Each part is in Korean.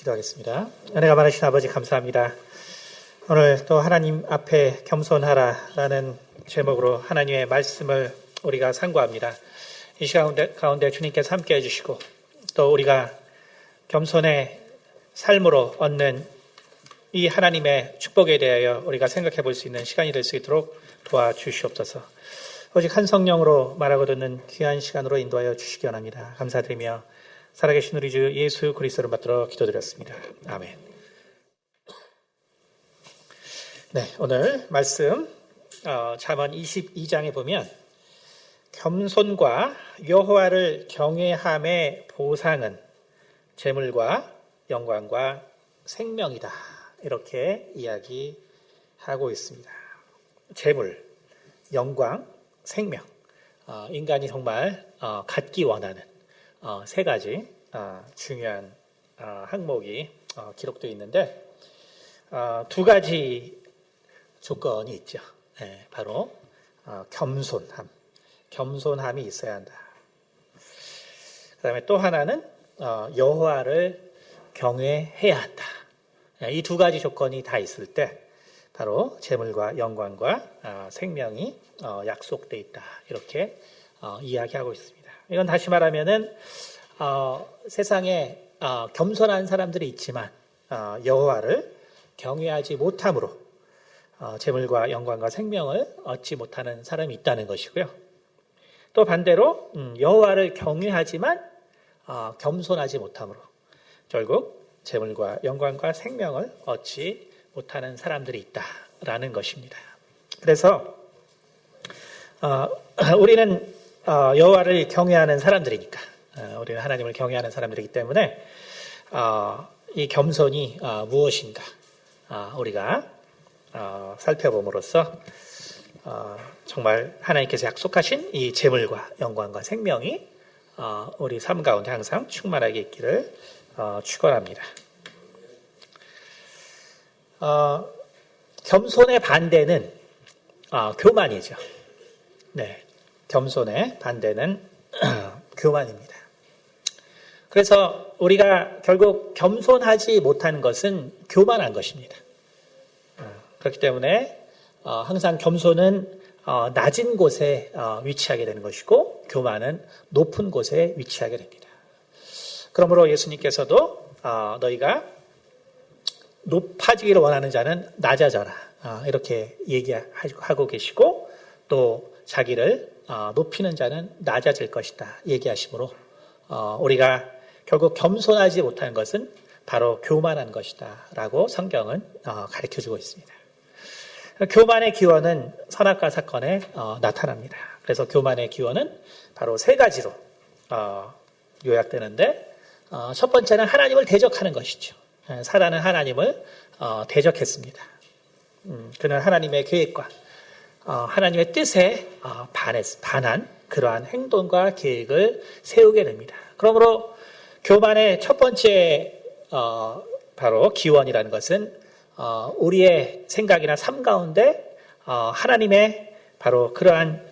기도하겠습니다. 은혜가 많으신 아버지 감사합니다. 오늘 또 하나님 앞에 겸손하라라는 제목으로 하나님의 말씀을 우리가 상고합니다. 이 시간 가운데 주님께서 함께 해주시고 또 우리가 겸손의 삶으로 얻는 이 하나님의 축복에 대하여 우리가 생각해 볼 수 있는 시간이 될 수 있도록 도와주시옵소서. 오직 한 성령으로 말하고 듣는 귀한 시간으로 인도하여 주시기 원합니다. 감사드리며 살아계신 우리 주 예수 그리스도를 받들어 기도드렸습니다. 아멘. 네, 오늘 말씀 잠언 22장에 보면 겸손과 여호와를 경외함의 보상은 재물과 영광과 생명이다. 이렇게 이야기하고 있습니다. 재물, 영광, 생명. 인간이 정말 갖기 원하는 세 가지 중요한 항목이 기록되어 있는데 두 가지 조건이 있죠. 네, 바로 겸손함이 있어야 한다. 그 다음에 또 하나는 여호와를 경외해야 한다. 이 두 가지 조건이 다 있을 때 바로 재물과 영광과 생명이 약속되어 있다. 이렇게 이야기하고 있습니다. 이건 다시 말하면은 세상에 겸손한 사람들이 있지만 여호와를 경외하지 못함으로 재물과 영광과 생명을 얻지 못하는 사람이 있다는 것이고요. 또 반대로 여호와를 경외하지만 겸손하지 못함으로 결국 재물과 영광과 생명을 얻지 못하는 사람들이 있다라는 것입니다. 그래서 우리는 여호와를 경외하는 사람들이니까 우리는 하나님을 경외하는 사람들이기 때문에 이 겸손이 무엇인가 우리가 살펴봄으로써 정말 하나님께서 약속하신 이 재물과 영광과 생명이 우리 삶 가운데 항상 충만하게 있기를 축원합니다. 겸손의 반대는 교만이죠. 네, 겸손의 반대는 교만입니다. 그래서 우리가 결국 겸손하지 못하는 것은 교만한 것입니다. 그렇기 때문에 항상 겸손은 낮은 곳에 위치하게 되는 것이고 교만은 높은 곳에 위치하게 됩니다. 그러므로 예수님께서도 너희가 높아지기를 원하는 자는 낮아져라 이렇게 얘기하고 계시고 또 자기를 높이는 자는 낮아질 것이다 얘기하시므로 우리가 결국 겸손하지 못하는 것은 바로 교만한 것이다 라고 성경은 가르쳐주고 있습니다. 교만의 기원은 선악과 사건에 나타납니다. 그래서 교만의 기원은 바로 세 가지로 요약되는데 첫 번째는 하나님을 대적하는 것이죠. 사단은 하나님을 대적했습니다. 그는 하나님의 계획과 하나님의 뜻에 반한 그러한 행동과 계획을 세우게 됩니다. 그러므로 교만의 첫 번째 바로 기원이라는 것은 우리의 생각이나 삶 가운데 하나님의 바로 그러한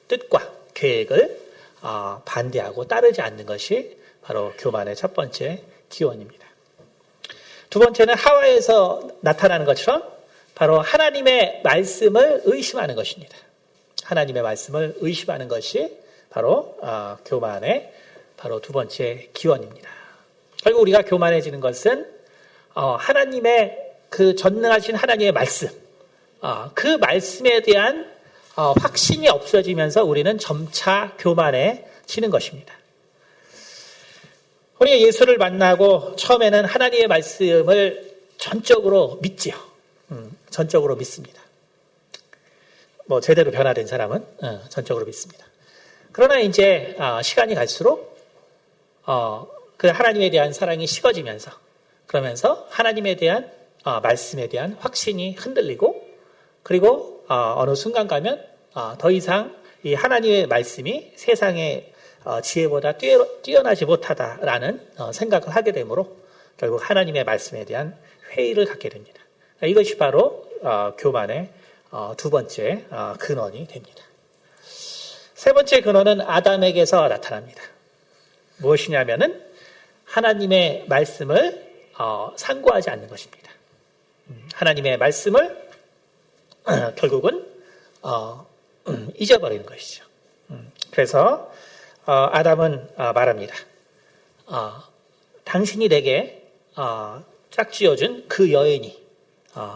뜻과 계획을 반대하고 따르지 않는 것이 바로 교만의 첫 번째 기원입니다. 두 번째는 하와에서 나타나는 것처럼 바로 하나님의 말씀을 의심하는 것입니다. 하나님의 말씀을 의심하는 것이 바로 교만의 바로 두 번째 기원입니다. 결국 우리가 교만해지는 것은 하나님의 그 전능하신 하나님의 말씀, 그 말씀에 대한 확신이 없어지면서 우리는 점차 교만해지는 것입니다. 우리가 예수를 만나고 처음에는 하나님의 말씀을 전적으로 믿지요. 전적으로 믿습니다. 제대로 변화된 사람은 전적으로 믿습니다. 그러나 이제 시간이 갈수록 그 하나님에 대한 사랑이 식어지면서 그러면서 하나님에 대한 말씀에 대한 확신이 흔들리고 그리고 어느 순간 가면 더 이상 이 하나님의 말씀이 세상의 지혜보다 뛰어나지 못하다라는 생각을 하게 되므로 결국 하나님의 말씀에 대한 회의를 갖게 됩니다. 이것이 바로 교만의 두 번째 근원이 됩니다. 세 번째 근원은 아담에게서 나타납니다. 무엇이냐면은 하나님의 말씀을 상고하지 않는 것입니다. 하나님의 말씀을 결국은 잊어버리는 것이죠. 그래서 아담은 말합니다. 당신이 내게 짝지어준 그 여인이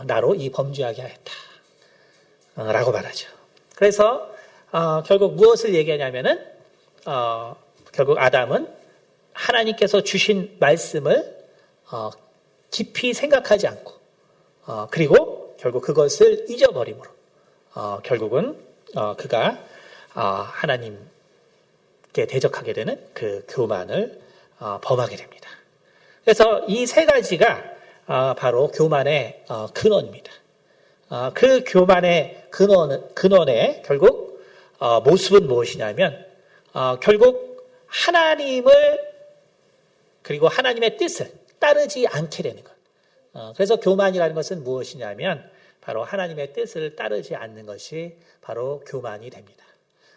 나로 이 범죄하게 하였다. 라고 말하죠. 그래서 결국 무엇을 얘기하냐면은 결국 아담은 하나님께서 주신 말씀을 깊이 생각하지 않고 그리고 결국 그것을 잊어버림으로 결국은 그가 하나님께 대적하게 되는 그 교만을 범하게 됩니다. 그래서 이 세 가지가 바로 교만의 근원입니다. 그 교만의 근원의 결국 모습은 무엇이냐면 결국 하나님을 그리고 하나님의 뜻을 따르지 않게 되는 것. 그래서 교만이라는 것은 무엇이냐면 바로 하나님의 뜻을 따르지 않는 것이 바로 교만이 됩니다.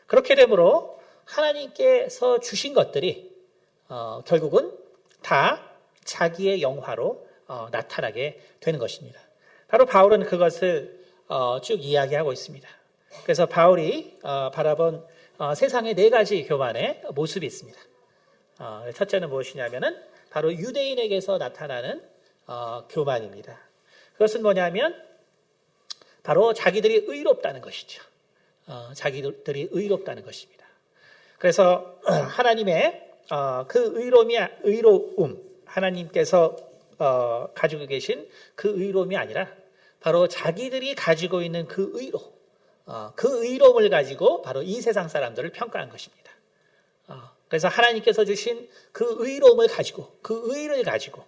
그렇게 되므로 하나님께서 주신 것들이 결국은 다 자기의 영화로 나타나게 되는 것입니다. 바로 바울은 그것을 쭉 이야기하고 있습니다. 그래서 바울이 바라본 세상의 네 가지 교만의 모습이 있습니다. 첫째는 무엇이냐면은 바로 유대인에게서 나타나는 교만입니다. 그것은 뭐냐면 바로 자기들이 의롭다는 것이죠. 자기들이 의롭다는 것입니다. 그래서 하나님의 그 의로움, 하나님께서 가지고 계신 그 의로움이 아니라 바로 자기들이 가지고 있는 그 의로움을 가지고 바로 이 세상 사람들을 평가한 것입니다. 그래서 하나님께서 주신 그 의로움을 가지고 그 의를 가지고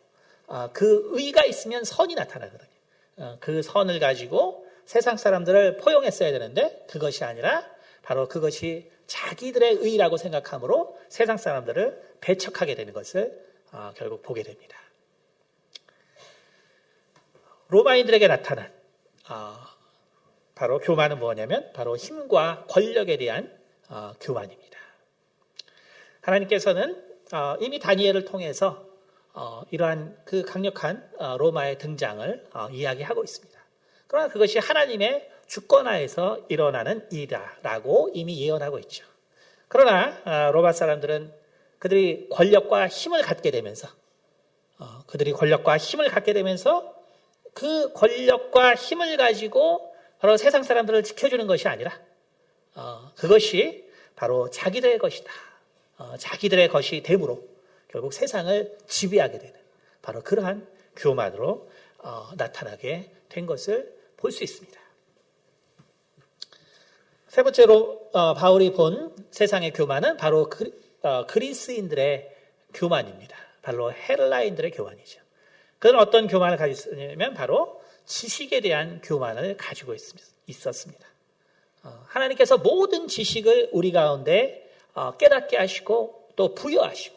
그 의가 있으면 선이 나타나거든요. 그 선을 가지고 세상 사람들을 포용했어야 되는데 그것이 아니라 바로 그것이 자기들의 의라고 생각함으로 세상 사람들을 배척하게 되는 것을 결국 보게 됩니다. 로마인들에게 나타난 바로 교만은 뭐냐면 바로 힘과 권력에 대한 교만입니다. 하나님께서는 이미 다니엘을 통해서 이러한 그 강력한 로마의 등장을 이야기하고 있습니다. 그러나 그것이 하나님의 주권하에서 일어나는 일이다라고 이미 예언하고 있죠. 그러나 로마 사람들은 그들이 권력과 힘을 갖게 되면서 그 권력과 힘을 가지고 바로 세상 사람들을 지켜주는 것이 아니라 그것이 바로 자기들의 것이다. 자기들의 것이 됨으로 결국 세상을 지배하게 되는 바로 그러한 교만으로 나타나게 된 것을 볼 수 있습니다. 세 번째로 바울이 본 세상의 교만은 바로 그리스인들의 교만입니다. 바로 헬라인들의 교만이죠. 그는 어떤 교만을 가지고 있었냐면 바로 지식에 대한 교만을 가지고 있었습니다. 하나님께서 모든 지식을 우리 가운데 깨닫게 하시고 또 부여하시고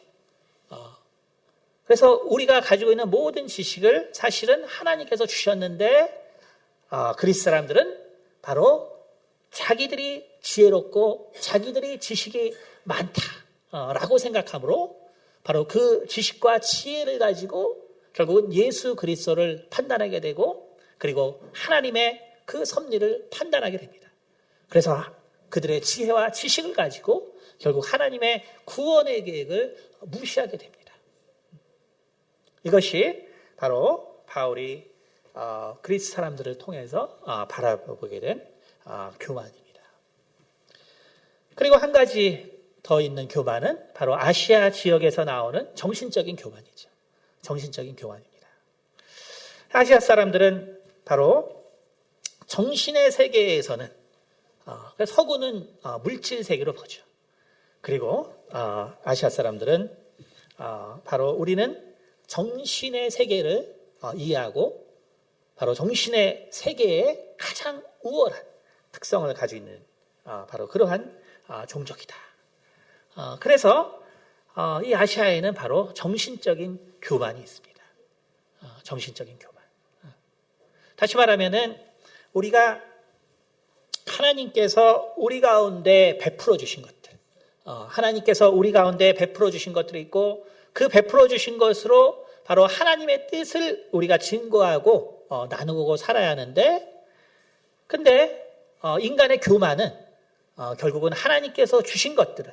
그래서 우리가 가지고 있는 모든 지식을 사실은 하나님께서 주셨는데 그리스 사람들은 바로 자기들이 지혜롭고 자기들이 지식이 많다라고 생각하므로 바로 그 지식과 지혜를 가지고 결국은 예수 그리스도를 판단하게 되고 그리고 하나님의 그 섭리를 판단하게 됩니다. 그래서 그들의 지혜와 지식을 가지고 결국 하나님의 구원의 계획을 무시하게 됩니다. 이것이 바로 바울이 그리스 사람들을 통해서 바라보게 된 교만입니다. 그리고 한 가지 더 있는 교만은 바로 아시아 지역에서 나오는 정신적인 교만이죠. 정신적인 교만입니다. 아시아 사람들은 바로 정신의 세계에서는 서구는 물질 세계로 보죠. 그리고 아시아 사람들은 바로 우리는 정신의 세계를 이해하고 바로 정신의 세계에 가장 우월한 특성을 가지고 있는 바로 그러한 종족이다. 그래서 이 아시아에는 바로 정신적인 교만이 있습니다. 정신적인 교만. 다시 말하면은 우리가 하나님께서 우리 가운데 베풀어 주신 것들, 하나님께서 우리 가운데 베풀어 주신 것들이 있고 그 베풀어 주신 것으로 바로 하나님의 뜻을 우리가 증거하고 나누고 살아야 하는데, 근데 인간의 교만은 결국은 하나님께서 주신 것들을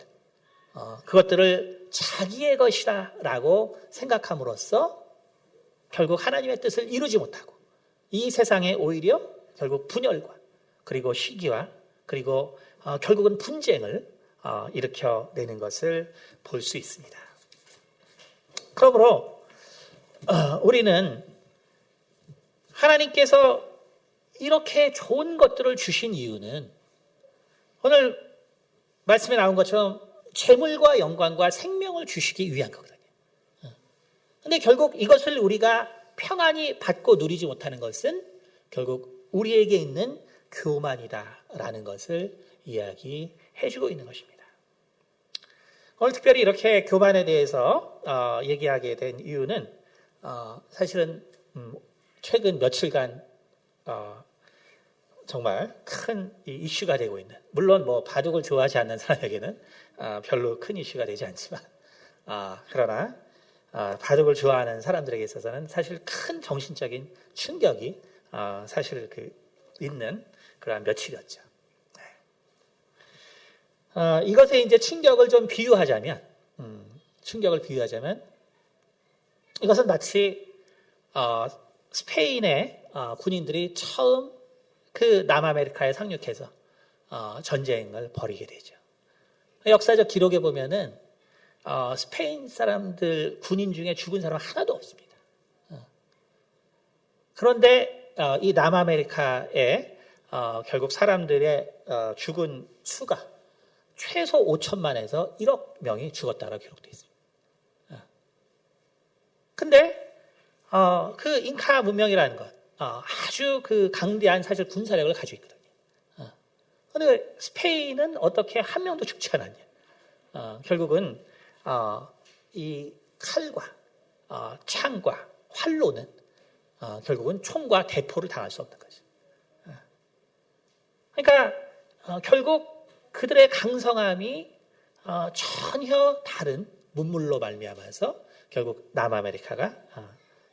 그것들을 자기의 것이라고 생각함으로써 결국 하나님의 뜻을 이루지 못하고 이 세상에 오히려 결국 분열과 그리고 시기와 그리고 결국은 분쟁을 일으켜내는 것을 볼 수 있습니다. 그러므로 우리는 하나님께서 이렇게 좋은 것들을 주신 이유는 오늘 말씀에 나온 것처럼 재물과 영광과 생명을 주시기 위한 거거든요. 그런데 결국 이것을 우리가 평안히 받고 누리지 못하는 것은 결국 우리에게 있는 교만이다라는 것을 이야기해주고 있는 것입니다. 오늘 특별히 이렇게 교만에 대해서 얘기하게 된 이유는 사실은 최근 며칠간 정말 큰 이슈가 되고 있는, 물론 뭐 바둑을 좋아하지 않는 사람에게는 별로 큰 이슈가 되지 않지만 그러나 바둑을 좋아하는 사람들에게 있어서는 사실 큰 정신적인 충격이 사실 있는 그러한 며칠이었죠. 이것에 이제 충격을 좀 비유하자면, 이것은 마치 스페인의 군인들이 처음 그 남아메리카에 상륙해서 전쟁을 벌이게 되죠. 역사적 기록에 보면은 스페인 사람들 군인 중에 죽은 사람 하나도 없습니다. 그런데 이 남아메리카에 결국 사람들의 죽은 수가 최소 5천만에서 1억 명이 죽었다라고 기록되어 있습니다. 근데 그 잉카 문명이라는 것 아주 그 강대한 사실 군사력을 가지고 있거든요. 그런데 스페인은 어떻게 한 명도 죽지 않았냐? 결국은 이 칼과 창과 활로는 결국은 총과 대포를 당할 수 없는 거죠. 그러니까 결국 그들의 강성함이 전혀 다른 문물로 말미암아서 결국 남아메리카가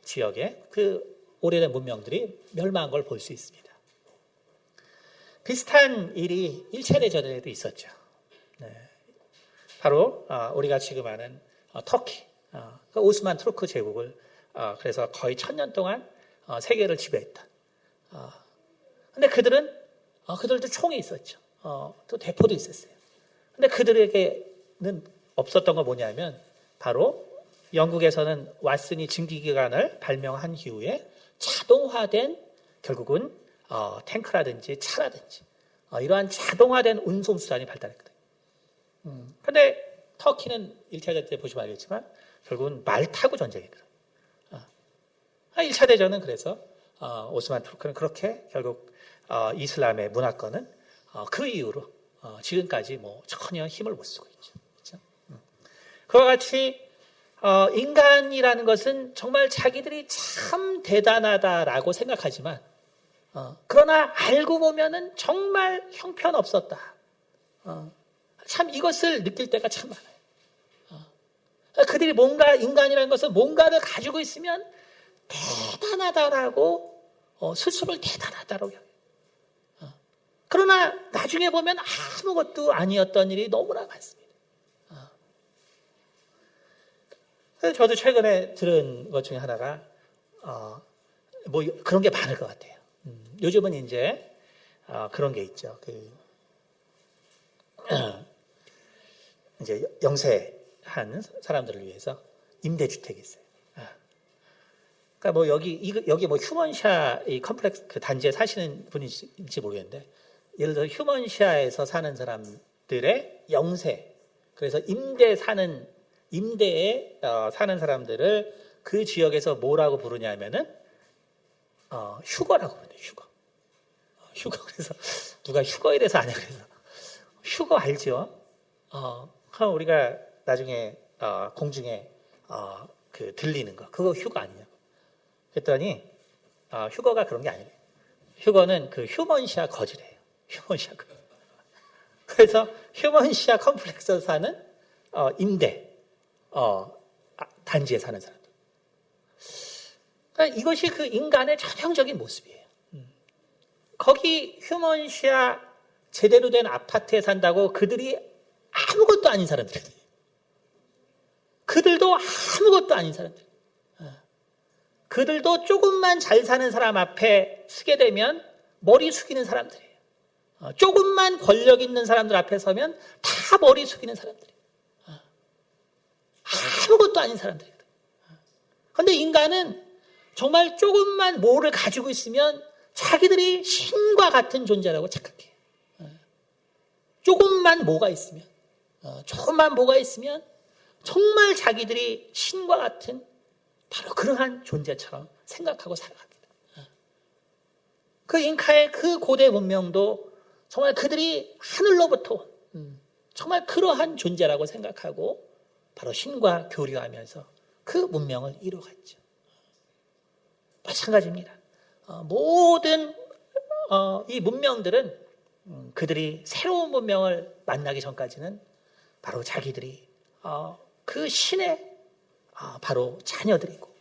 지역에 그 오래된 문명들이 멸망한 걸 볼 수 있습니다. 비슷한 일이 1차 대전에도 있었죠. 바로 우리가 지금 아는 터키, 그 오스만 투르크 제국을 그래서 거의 1000년 동안 세계를 지배했다. 근데 그들도 총이 있었죠. 또 대포도 있었어요. 근데 그들에게는 없었던 건 뭐냐면 바로 영국에서는 왓슨이 증기기관을 발명한 이후에 자동화된 결국은 탱크라든지 차라든지 이러한 자동화된 운송수단이 발달했거든요. 그런데 터키는 1차 대전 때 보시면 알겠지만 결국은 말 타고 전쟁했거든요. 1차 대전은 그래서 오스만 투르크는 그렇게 결국 이슬람의 문화권은 그 이후로 지금까지 뭐 전혀 힘을 못 쓰고 있죠. 그렇죠? 그와 같이 인간이라는 것은 정말 자기들이 참 대단하다라고 생각하지만 그러나 알고 보면은 정말 형편없었다. 참 이것을 느낄 때가 참 많아요. 그들이 뭔가 인간이라는 것은 뭔가를 가지고 있으면 대단하다라고 스스로를 대단하다라고 해요. 그러나 나중에 보면 아무것도 아니었던 일이 너무나 많습니다. 그래서 저도 최근에 들은 것 중에 하나가 뭐 그런 게 많을 것 같아요. 요즘은 이제 그런 게 있죠. 이제 영세한 사람들을 위해서 임대주택이 있어요. 그러니까 뭐 여기 뭐 휴먼시아 이 컴플렉스 그 단지에 사시는 분인지 모르겠는데, 예를 들어 휴먼시아에서 사는 사람들의 영세, 그래서 임대에 사는 사람들을 그 지역에서 뭐라고 부르냐면은 휴거라고 부르는데 휴거. 그래서 누가 휴거에 대해서 아냐 그래서 휴거 알죠? 그럼 우리가 나중에 공중에 들리는 거 그거 휴거 아니냐고 그랬더니 휴거가 그런 게 아니에요. 휴거는 그 휴먼시아 거지래요. 휴먼시아 거지. 그래서 휴먼시아 컴플렉스에서 사는 임대 단지에 사는 사람들. 그러니까 이것이 그 인간의 전형적인 모습이에요. 거기 휴먼시아 제대로 된 아파트에 산다고 그들이 아무것도 아닌 사람들이에요. 그들도 아무것도 아닌 사람들. 그들도 조금만 잘 사는 사람 앞에 서게 되면 머리 숙이는 사람들이에요. 조금만 권력 있는 사람들 앞에 서면 다 머리 숙이는 사람들이에요. 아무것도 아닌 사람들이에요. 그런데 인간은 정말 조금만 뭐를 가지고 있으면 자기들이 신과 같은 존재라고 착각해요. 조금만 뭐가 있으면, 조금만 뭐가 있으면 정말 자기들이 신과 같은 바로 그러한 존재처럼 생각하고 살아갑니다. 그 잉카의 그 고대 문명도 정말 그들이 하늘로부터 정말 그러한 존재라고 생각하고 바로 신과 교류하면서 그 문명을 이루어갔죠. 마찬가지입니다. 모든 이 문명들은 그들이 새로운 문명을 만나기 전까지는 바로 자기들이 그 신의 바로 자녀들이고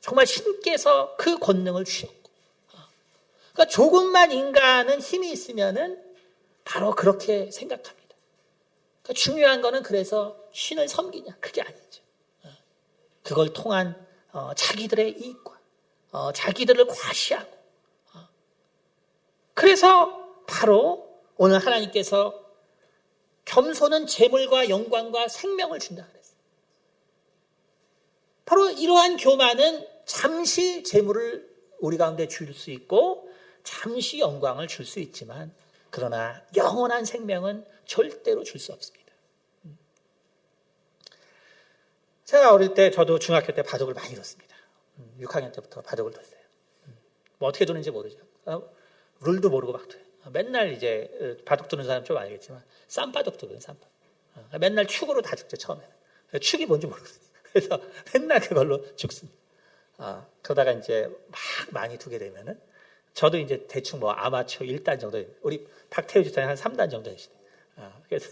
정말 신께서 그 권능을 주셨고 그러니까 조금만 인간은 힘이 있으면은 바로 그렇게 생각합니다. 그러니까 중요한 거는 그래서 신을 섬기냐 그게 아니죠. 그걸 통한 자기들의 이익과 자기들을 과시하고 그래서 바로 오늘 하나님께서 겸손은 재물과 영광과 생명을 준다 그랬어요. 바로 이러한 교만은 잠시 재물을 우리 가운데 줄 수 있고 잠시 영광을 줄 수 있지만 그러나 영원한 생명은 절대로 줄 수 없습니다. 제가 어릴 때 저도 중학교 때 바둑을 많이 뒀습니다. 6학년 때부터 바둑을 뒀어요. 뭐 어떻게 두는지 모르죠. 룰도 모르고 막 둬요. 맨날 이제 바둑 두는 사람 좀 알겠지만 쌈바둑 두거든요. 쌈바둑. 맨날 축으로 다 죽죠. 처음에는. 축이 뭔지 모르거든요. 그래서 맨날 그걸로 죽습니다. 그러다가 이제 막 많이 두게 되면은 저도 이제 대충 뭐 아마추어 1단 정도, 우리 박태우 집사님 한 3단 정도 되시대요. 그래서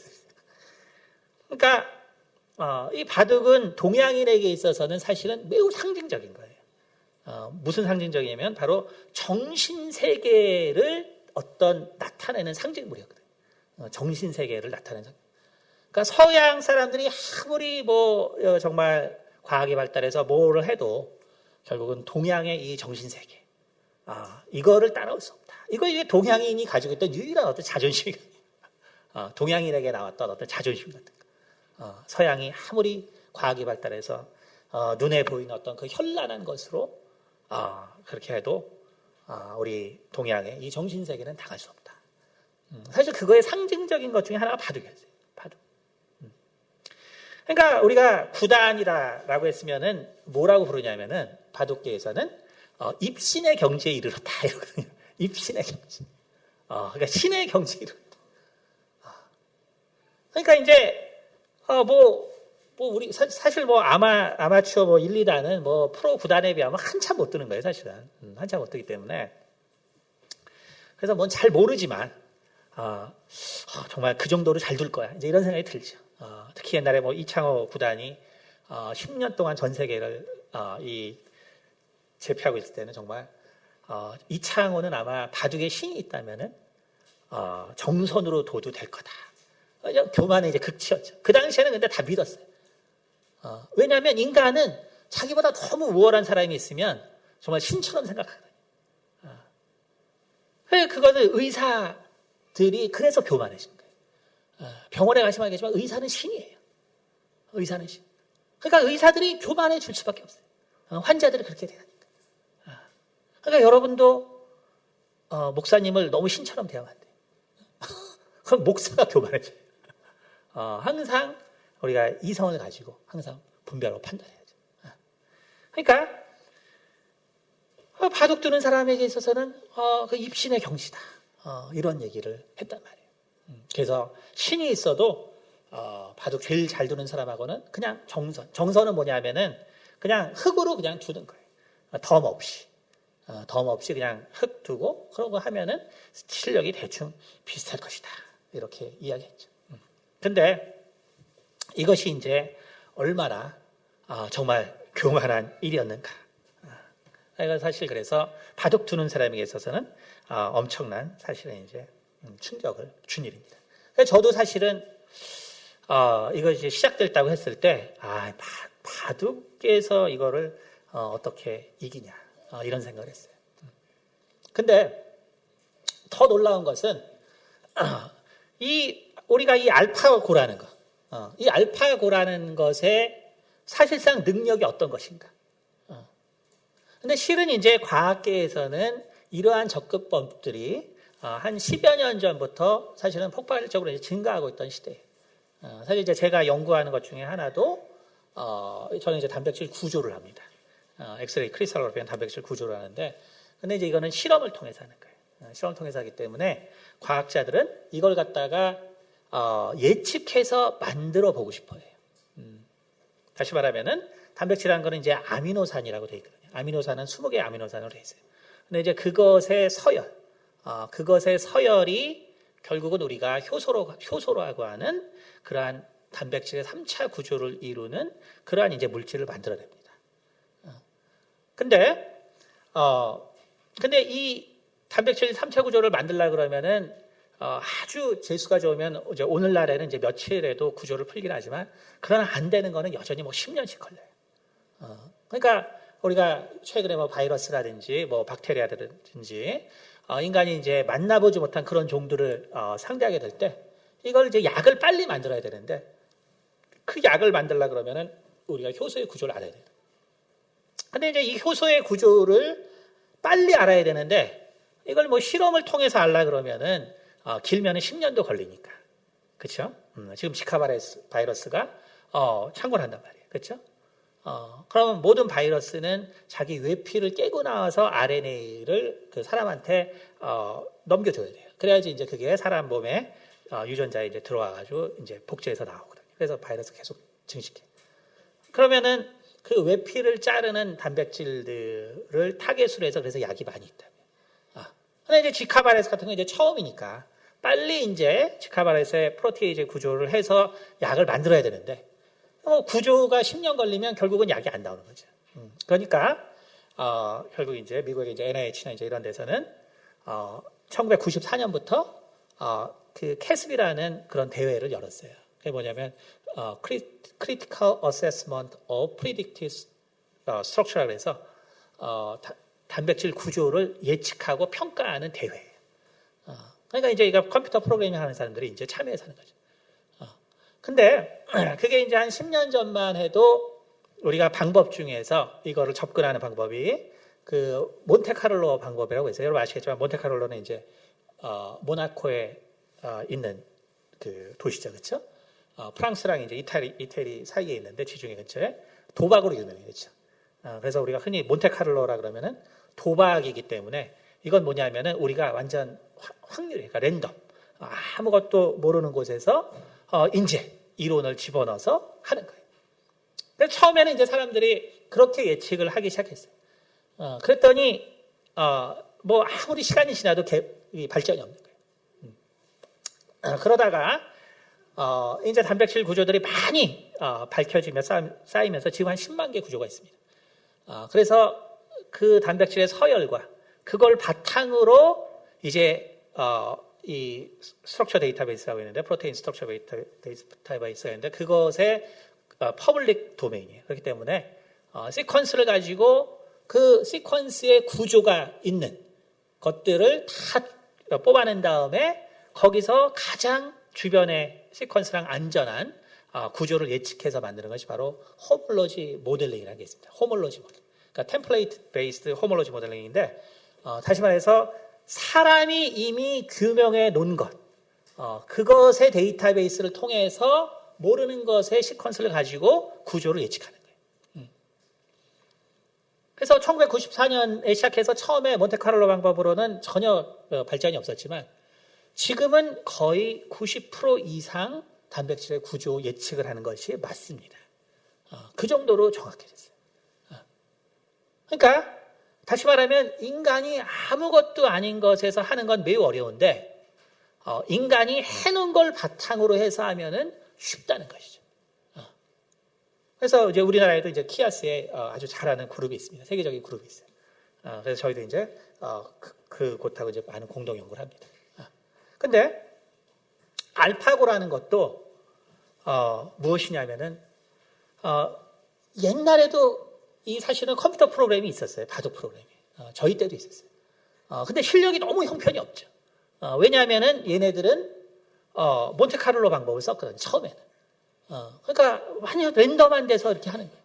그러니까 이 바둑은 동양인에게 있어서는 사실은 매우 상징적인 거예요. 무슨 상징적이냐면 바로 정신세계를 어떤 나타내는 상징물이었거든요. 정신세계를 나타내는 상징. 그러니까 서양 사람들이 아무리 뭐 정말 과학이 발달해서 뭐를 해도 결국은 동양의 이 정신세계, 이거를 따라올 수 없다. 이게 동양인이 가지고 있던 유일한 어떤 자존심이거든요. 동양인에게 나왔던 어떤 자존심 같은 거. 서양이 아무리 과학이 발달해서 눈에 보이는 어떤 그 현란한 것으로 그렇게 해도 우리 동양의 이 정신세계는 당할 수 없다. 사실 그거의 상징적인 것 중에 하나가 바둑이었어요. 바둑. 그러니까 우리가 구단이라고 했으면은 뭐라고 부르냐면은 바둑계에서는 입신의 경지에 이르렀다 이러거든요. 입신의 경지. 그러니까 신의 경지에 이르렀다. 그러니까 이제 우리 사실 뭐 아마추어 뭐 1, 2단은 뭐 프로 구단에 비하면 한참 못 뜨는 거예요, 사실은. 한참 못 뜨기 때문에. 그래서 뭔 잘 모르지만 정말 그 정도로 잘 둘 거야. 이제 이런 생각이 들죠. 특히 옛날에 뭐 이창호 구단이 10년 동안 전 세계를 제패하고 있을 때는 정말 이창호는 아마 바둑의 신이 있다면은 정선으로 둬도 될 거다. 교만의 이제 극치였죠. 그 당시에는 근데 다 믿었어요. 왜냐하면 인간은 자기보다 너무 우월한 사람이 있으면 정말 신처럼 생각하거든요. 그거는 의사들이 그래서 교만해진 거예요. 병원에 가시면 알겠지만 의사는 신이에요. 의사는 신. 그러니까 의사들이 교만해질 수밖에 없어요. 환자들이 그렇게 되니까. 그러니까 여러분도 목사님을 너무 신처럼 대하면 안 돼요. 그럼 목사가 교만해져요. 항상 우리가 이성을 가지고 항상 분별하고 판단해야죠. 그러니까 바둑 두는 사람에게 있어서는 그 입신의 경지다. 이런 얘기를 했단 말이에요. 그래서 신이 있어도 바둑 제일 잘 두는 사람하고는 그냥 정선은 뭐냐면은 그냥 흙으로 그냥 두는 거예요. 덤 없이 그냥 흙 두고 그러고 하면은 실력이 대충 비슷할 것이다. 이렇게 이야기했죠. 근데 이것이 이제 얼마나 정말 교만한 일이었는가. 이건 사실 그래서 바둑 두는 사람에게 있어서는 엄청난 사실은 이제 충격을 준 일입니다. 그래서 저도 사실은 이거 이제 시작됐다고 했을 때 바둑에서 이거를 어떻게 이기냐 이런 생각을 했어요. 근데 더 놀라운 것은 우리가 이 알파고라는 것, 이 알파고라는 것의 사실상 능력이 어떤 것인가? 근데 실은 이제 과학계에서는 이러한 접근법들이 한 10여 년 전부터 사실은 폭발적으로 이제 증가하고 있던 시대예요. 사실 이제 제가 연구하는 것 중에 하나도 저는 이제 단백질 구조를 합니다. 엑스레이 크리스탈로그래피한 단백질 구조를 하는데, 근데 이제 이거는 실험을 통해서 하는 거예요. 실험을 통해서 하기 때문에 과학자들은 이걸 갖다가 예측해서 만들어 보고 싶어 해요. 다시 말하면은 단백질이라는 거는 이제 아미노산이라고 되어 있거든요. 아미노산은 20개의 아미노산으로 되어 있어요. 근데 이제 그것의 서열이 결국은 우리가 효소라고 하는 그러한 단백질의 3차 구조를 이루는 그러한 이제 물질을 만들어냅니다. 근데 이 단백질 3차 구조를 만들려고 그러면은 아주 재수가 좋으면 이제 오늘날에는 이제 며칠에도 구조를 풀긴 하지만, 그러나 안 되는 거는 여전히 10년씩 걸려요. 그러니까 우리가 최근에 바이러스라든지 박테리아라든지 인간이 이제 만나보지 못한 그런 종들을 상대하게 될 때 이걸 이제 약을 빨리 만들어야 되는데, 그 약을 만들려고 그러면은 우리가 효소의 구조를 알아야 돼요. 근데 이제 이 효소의 구조를 빨리 알아야 되는데, 이걸 실험을 통해서 알라 그러면은 길면은 10년도 걸리니까. 그렇죠? 지금 지카 바이러스가 창궐 한단 말이에요. 그렇죠? 그러면 모든 바이러스는 자기 외피를 깨고 나와서 RNA를 그 사람한테 넘겨줘야 돼요. 그래야지 이제 그게 사람 몸에 유전자에 이제 들어와가지고 이제 복제해서 나오거든요. 그래서 바이러스 계속 증식해. 그러면은 그 외피를 자르는 단백질들을 타겟으로 해서 그래서 약이 많이 있다. 근데 이제 지카 바이러스 같은 건 이제 처음이니까 빨리 이제 지카 바이러스의 프로테이즈 구조를 해서 약을 만들어야 되는데, 구조가 10년 걸리면 결국은 약이 안 나오는 거죠. 그러니까 결국 이제 미국의 이제 NIH나 이제 이런 데서는 1994년부터 그 캐슬이라는 그런 대회를 열었어요. 그게 뭐냐면 Critical Assessment of Predictive Structure라고 해서 단백질 구조를 예측하고 평가하는 대회예요. 그러니까 이제 이거 컴퓨터 프로그래밍 하는 사람들이 이제 참여해서 하는 거죠. 근데 그게 이제 한 10년 전만 해도 우리가 방법 중에서 이거를 접근하는 방법이 그 몬테카를로 방법이라고 있어요. 여러분 아시겠지만 몬테카를로는 이제 모나코에 있는 그 도시죠, 그렇죠? 프랑스랑 이제 이태리 사이에 있는데 지중해 근처에 도박으로 유명해요, 그렇죠? 그래서 우리가 흔히 몬테카를로라 그러면은 도박이기 때문에 이건 뭐냐면은 우리가 완전 확률이에요, 그러니까 랜덤, 아무것도 모르는 곳에서 인제 이론을 집어넣어서 하는 거예요. 그래서 처음에는 이제 사람들이 그렇게 예측을 하기 시작했어요. 그랬더니 아무리 시간이 지나도 발전이 없는 거예요. 그러다가 이제 단백질 구조들이 많이 밝혀지며 쌓이면서 지금 한 10만 개 구조가 있습니다. 그래서 그 단백질의 서열과 그걸 바탕으로 이제 이 스트럭처 데이터베이스라고 있는데, 프로테인 스트럭처 데이터베이스가 있는데 그것의 퍼블릭 도메인이에요. 그렇기 때문에 시퀀스를 가지고 그 시퀀스의 구조가 있는 것들을 다 뽑아낸 다음에 거기서 가장 주변의 시퀀스랑 안전한 구조를 예측해서 만드는 것이 바로 호몰로지 모델링이라는 게 있습니다. 호몰로지 모델. 그러니까 템플레이트 베이스드 호몰로지 모델링인데, 다시 말해서 사람이 이미 규명해 놓은 것, 그것의 데이터베이스를 통해서 모르는 것의 시퀀스를 가지고 구조를 예측하는 거예요. 그래서 1994년에 시작해서 처음에 몬테카를로 방법으로는 전혀 발전이 없었지만 지금은 거의 90% 이상 단백질의 구조 예측을 하는 것이 맞습니다. 그 정도로 정확해졌어요. 그러니까 다시 말하면 인간이 아무것도 아닌 것에서 하는 건 매우 어려운데 인간이 해놓은 걸 바탕으로 해서 하면은 쉽다는 것이죠. 그래서 이제 우리나라에도 이제 키아스에 아주 잘하는 그룹이 있습니다. 세계적인 그룹이 있어요. 그래서 저희도 이제 그곳하고 이제 많은 공동 연구를 합니다. 근데 알파고라는 것도 무엇이냐면은 옛날에도 이 사실은 컴퓨터 프로그램이 있었어요. 바둑 프로그램이. 저희 때도 있었어요. 근데 실력이 너무 형편이 없죠. 왜냐하면은 얘네들은 몬테카를로 방법을 썼거든요. 처음에는. 그러니까 완전 랜덤한 데서 이렇게 하는 거예요.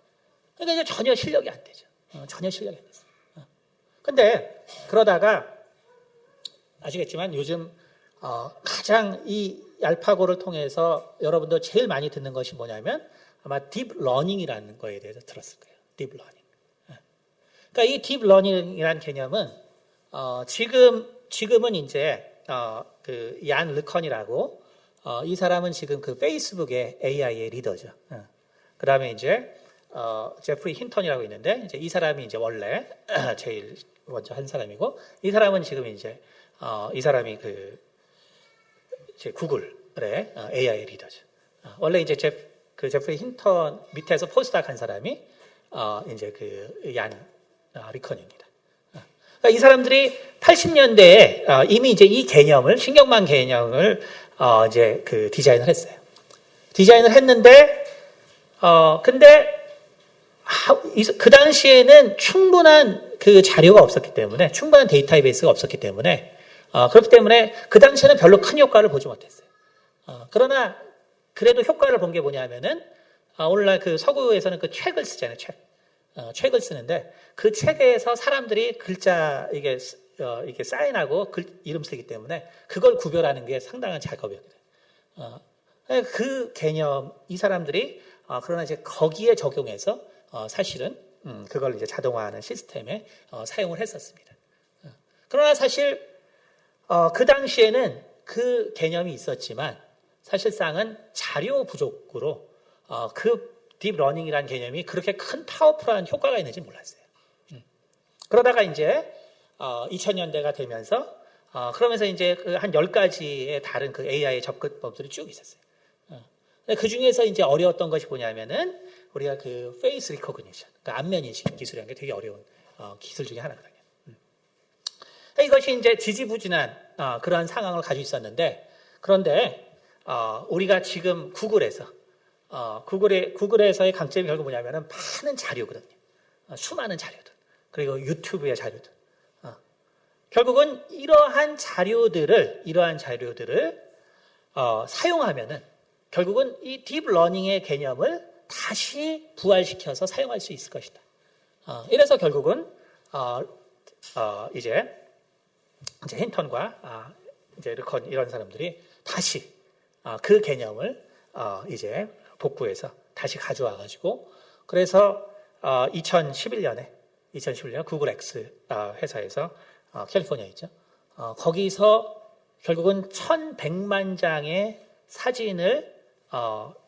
그러니까 이제 전혀 실력이 안 되죠. 전혀 실력이 안 됐어요. 근데 그러다가 아시겠지만 요즘 가장 이 알파고를 통해서 여러분도 제일 많이 듣는 것이 뭐냐면 아마 딥러닝이라는 거에 대해서 들었을 거예요. 딥러닝. 그러니까 이 딥러닝이라는 개념은 지금은 이제 그 얀 르컨이라고 이 사람은 지금 그 페이스북의 AI의 리더죠. 그 다음에 이제 제프리 힌턴이라고 있는데 이제 이 사람이 이제 원래 제일 먼저 한 사람이고 이 사람은 지금 이제 이 사람이 제 구글의 AI 리더죠. 원래 이제 제프리 힌턴 밑에서 포스닥 한 사람이 이제 그 얀 리컨입니다. 그러니까 이 사람들이 80년대에 이미 이제 이 개념을 신경망 개념을 이제 그 디자인을 했어요. 디자인을 했는데 근데 그 당시에는 충분한 그 자료가 없었기 때문에 충분한 데이터베이스가 없었기 때문에 그렇기 때문에 그 당시에는 별로 큰 효과를 보지 못했어요. 그러나 그래도 효과를 본 게 뭐냐면은 오늘날 그 서구에서는 그 책을 쓰잖아요. 책을 쓰는데 그 책에서 사람들이 글자 이게 사인하고 이름 쓰기 때문에 그걸 구별하는 게 상당한 작업이거든요. 그 개념 이 사람들이 그러나 이제 거기에 적용해서 사실은 그걸 이제 자동화하는 시스템에 사용을 했었습니다. 그러나 사실 그 당시에는 그 개념이 있었지만 사실상은 자료 부족으로 그 딥러닝이라는 개념이 그렇게 큰 파워풀한 효과가 있는지 몰랐어요. 그러다가 이제 2000년대가 되면서 그러면서 이제 한 10가지의 다른 그 AI 접근법들이 쭉 있었어요. 그 중에서 이제 어려웠던 것이 뭐냐면은 우리가 그 페이스 리코그니션, 그러니까 안면 인식 기술이라는 게 되게 어려운 기술 중에 하나거든요. 이것이 이제 지지부진한 그러한 상황을 가지고 있었는데 그런데 우리가 지금 구글에서의 강점이 결국 뭐냐면은 많은 자료거든요. 수많은 자료들. 그리고 유튜브의 자료들. 결국은 이러한 자료들을 사용하면은 결국은 이 딥러닝의 개념을 다시 부활시켜서 사용할 수 있을 것이다. 이래서 결국은 이제 힌턴과 이제 르컨 이런 사람들이 다시 그 개념을 이제 복구해서 다시 가져와 가지고 그래서 2011년에 구글 X 회사에서 캘리포니아에 있죠. 거기서 결국은 1100만 장의 사진을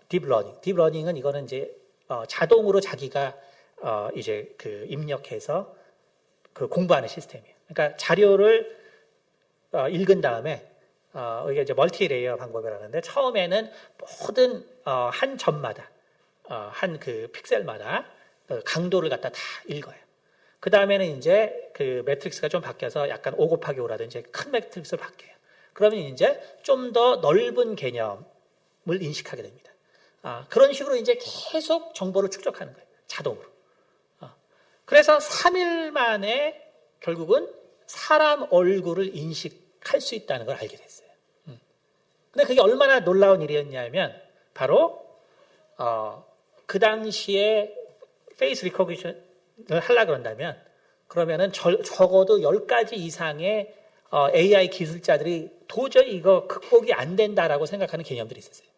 딥러닝은 이거는 이제 자동으로 자기가 이제 그 입력해서 그 공부하는 시스템이에요. 그러니까 자료를 읽은 다음에 이게 이제 멀티레이어 방법이라는데 처음에는 모든 한 점마다 한 그 픽셀마다 강도를 갖다 다 읽어요. 그 다음에는 이제 그 매트릭스가 좀 바뀌어서 약간 5 곱하기 5라든지 큰 매트릭스로 바뀌어요. 그러면 이제 좀 더 넓은 개념을 인식하게 됩니다. 그런 식으로 이제 계속 정보를 축적하는 거예요. 자동으로. 그래서 3일 만에 결국은 사람 얼굴을 인식할 수 있다는 걸 알게 됐어요. 근데 그게 얼마나 놀라운 일이었냐면 바로 그 당시에 페이스 리코그니션을 하려고 그런다면 그러면은 적어도 10가지 이상의 AI 기술자들이 도저히 이거 극복이 안 된다라고 생각하는 개념들이 있었어요.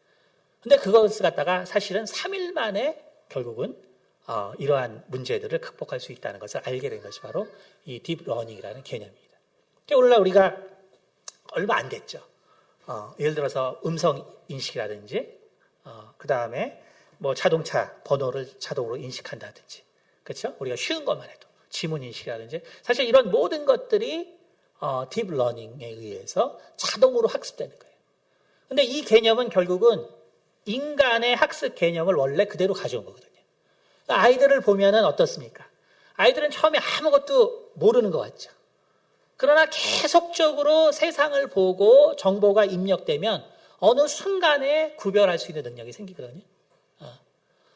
근데 그것을 갖다가 사실은 3일 만에 결국은 이러한 문제들을 극복할 수 있다는 것을 알게 된 것이 바로 이 딥러닝이라는 개념입니다. 오늘날 우리가 얼마 안 됐죠. 예를 들어서 음성 인식이라든지 그 다음에 뭐 자동차 번호를 자동으로 인식한다든지 그렇죠? 우리가 쉬운 것만 해도 지문 인식이라든지 사실 이런 모든 것들이 딥러닝에 의해서 자동으로 학습되는 거예요. 근데 이 개념은 결국은 인간의 학습 개념을 원래 그대로 가져온 거거든요. 아이들을 보면은 어떻습니까? 아이들은 처음에 아무것도 모르는 것 같죠. 그러나 계속적으로 세상을 보고 정보가 입력되면 어느 순간에 구별할 수 있는 능력이 생기거든요.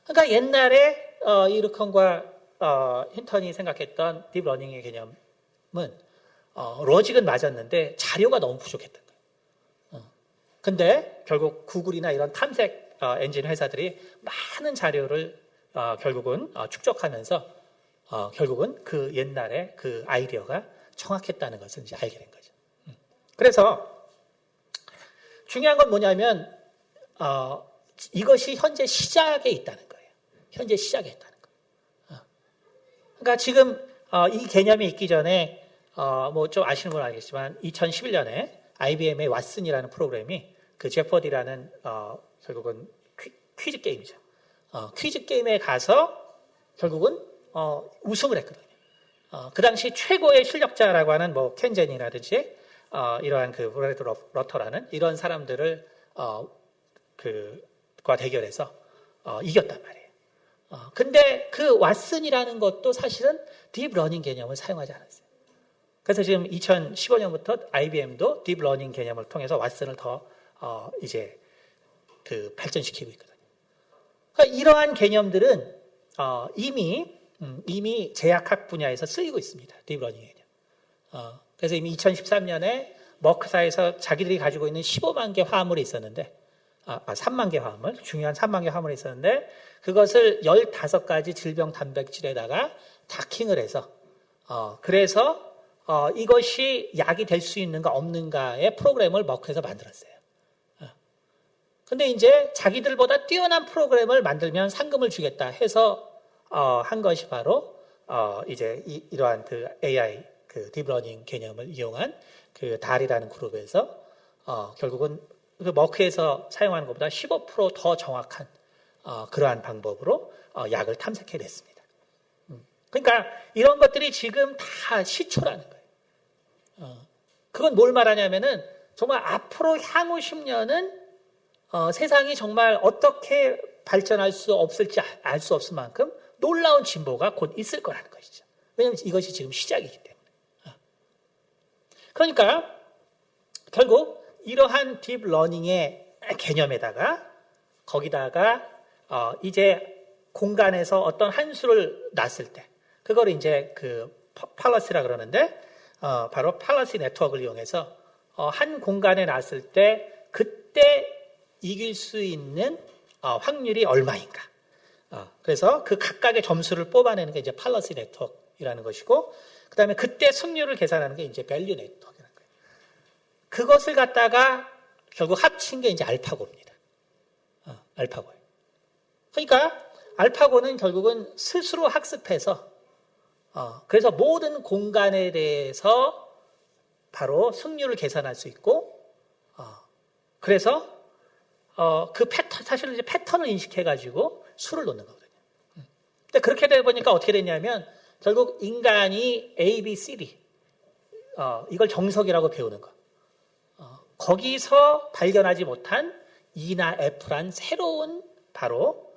그러니까 옛날에 이르컨과 힌턴이 생각했던 딥러닝의 개념은 로직은 맞았는데 자료가 너무 부족했던 거예요. 근데 결국 구글이나 이런 탐색 엔진 회사들이 많은 자료를 결국은 축적하면서 결국은 그 옛날에 그 아이디어가 정확했다는 것을 이제 알게 된 거죠. 그래서 중요한 건 뭐냐면 이것이 현재 시작에 있다는 거예요. 현재 시작에 있다는 거예요. 그러니까 지금 이 개념이 있기 전에 뭐 좀 아시는 분은 알겠지만 2011년에 IBM의 왓슨이라는 프로그램이 그 제퍼디라는 결국은 퀴즈 게임이죠. 퀴즈 게임에 가서 결국은 우승을 했거든요. 그 당시 최고의 실력자라고 하는 뭐 켄젠이라든지 이러한 그 브래드 러터라는 이런 사람들을 과 대결해서 이겼단 말이에요. 근데 그 왓슨이라는 것도 사실은 딥러닝 개념을 사용하지 않았어요. 그래서 지금 2015년부터 IBM도 딥러닝 개념을 통해서 왓슨을 더 이제 그 발전시키고 있거든요. 그러니까 이러한 개념들은 이미 제약학 분야에서 쓰이고 있습니다. 딥러닝 개념. 그래서 이미 2013년에 머크사에서 자기들이 가지고 있는 15만 개 화합물이 있었는데 3만 개 화합물, 중요한 3만 개 화합물이 있었는데 그것을 15가지 질병 단백질에다가 다킹을 해서 그래서 이것이 약이 될 수 있는가 없는가의 프로그램을 머크에서 만들었어요. 근데 이제 자기들보다 뛰어난 프로그램을 만들면 상금을 주겠다 해서 한 것이 바로 이제 이러한 그 AI 그 딥러닝 개념을 이용한 그 달이라는 그룹에서 결국은 그 머크에서 사용하는 것보다 15% 더 정확한 그러한 방법으로 약을 탐색해냈습니다. 그러니까 이런 것들이 지금 다 시초라는 거예요. 그건 뭘 말하냐면은 정말 앞으로 향후 10년은 세상이 정말 어떻게 발전할 수 없을지 알 수 없을 만큼 놀라운 진보가 곧 있을 거라는 것이죠. 왜냐하면 이것이 지금 시작이기 때문에. 그러니까 결국 이러한 딥러닝의 개념에다가 거기다가 이제 공간에서 어떤 한 수를 놨을 때 그걸 이제 그 팔러시라 그러는데 바로 팔러시 네트워크를 이용해서 한 공간에 놨을 때 그때 이길 수 있는 확률이 얼마인가. 그래서 그 각각의 점수를 뽑아내는 게 이제 팔러시 네트워크라는 것이고, 그 다음에 그때 승률을 계산하는 게 이제 밸류 네트워크라는 거예요. 그것을 갖다가 결국 합친 게 이제 알파고입니다. 알파고예요. 그러니까 알파고는 결국은 스스로 학습해서 그래서 모든 공간에 대해서 바로 승률을 계산할 수 있고, 그래서 그 패턴, 사실은 이제 패턴을 인식해가지고 수를 놓는 거거든요. 근데 그렇게 되다 보니까 어떻게 됐냐면, 결국 인간이 A, B, C, D, 이걸 정석이라고 배우는 거. 거기서 발견하지 못한 E나 F란 새로운 바로